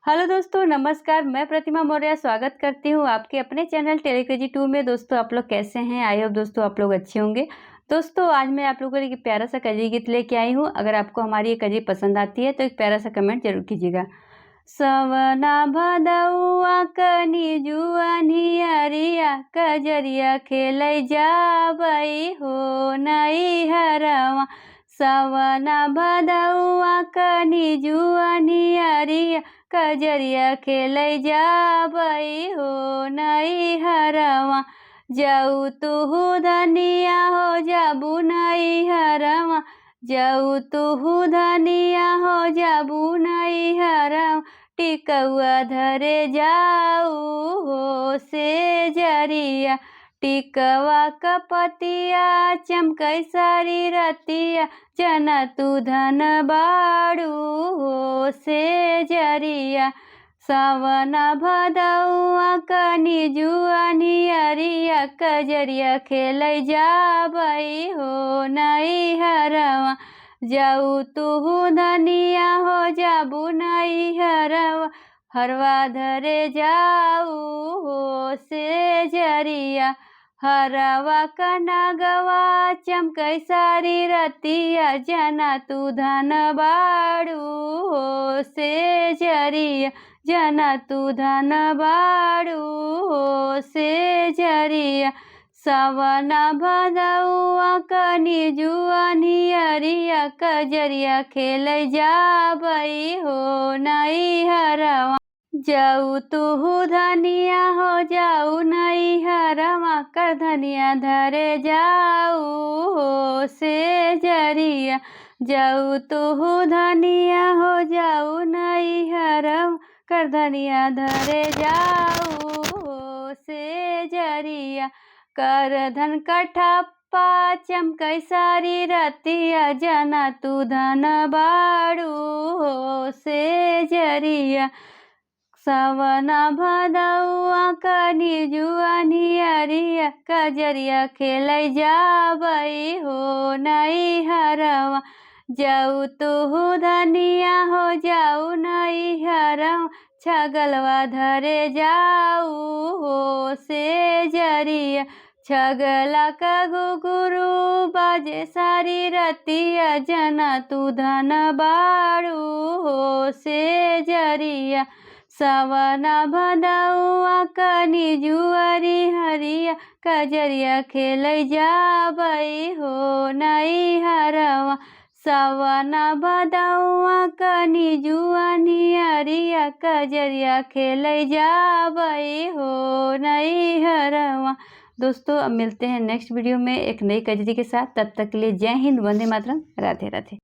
Hello दोस्तों, नमस्कार। मैं प्रतिमा मौर्य स्वागत करती हूँ आपके अपने चैनल टेलीक्रेजी 2 में। दोस्तों, आप लोग कैसे हैं? आई होप दोस्तों आप लोग अच्छे होंगे। दोस्तों, आज मैं आप लोगों के लिए प्यारा सा कजरी गीत लेके आई हूँ। अगर आपको हमारी ये कजरी पसंद आती है तो एक प्यारा सा कमेंट जरूर कीजिएगा। सवना भदौआ कनी जुआनी अरिया कजरिया खेलै जाबई हो नई हरवा। सवना भदौआ कनी जुआनी अरिया कजरिया खेलै जाबई हो नई हरवा। जाऊ तुहु धनिया हो जाबू नई हरवा। जाऊ तुहु धनिया हो जाबू नई हरवा। टिकौआ धरे जाऊ हो से जरिया। टिकवा कपतिया चमकै सारी रतिया। जना तू धन बाड़ू हो से जरिया। सावना भदौआ कनी जुआनी अरिया कजरिया खेलै जाबई हो नई हरवा। जाऊ तुहु धनिया हो जाबू नई हरवा। हरवा धरे जाऊ हो से जरिया। हरवा कनगवा चमकै सारी रतिया। जना तू धन बाड़ू हो से जरिया। जना तू धन बाड़ू हो से जरिया। सवना भदौआ कनी जुआनी अरिया कजरिया खेलै जाबई हो नई हरवा। जाऊ तुहु धनिया हो जाऊ नई हरवा। कर धनिया धरे जाऊ हो से जरिया। जाऊ तुहु धनिया हो जाऊ नई हरवा। कर धनिया धरे जाऊ हो से जरिया। कर धन कठप्पा चमकै सारी रतिया। जना तू धन बाड़ू हो से जरिया। सवना भदौआ कनी जुआनी अरिया कजरिया खेलै जाबई हो नई हरवा। जाऊ तुहु धनिया हो जाऊ नई हरवा। छगलवा धरे जाऊ हो से जरिया। छगला का घुघरू बाजे सारी रतिया। जना तू धन बाड़ू हो से जरिया। सवना भदौआ कनी जुआरी हरिया कजरिया खेलै जाबई हो नई हरवा। सवना भदौआ कनी जुआनी अरिया कजरिया खेलै जाबई हो नई हरवा। दोस्तों, अब मिलते हैं नेक्स्ट वीडियो में एक नई कजरी के साथ। तब तक के लिए जय हिंद, वंदे मातरम, राधे राधे।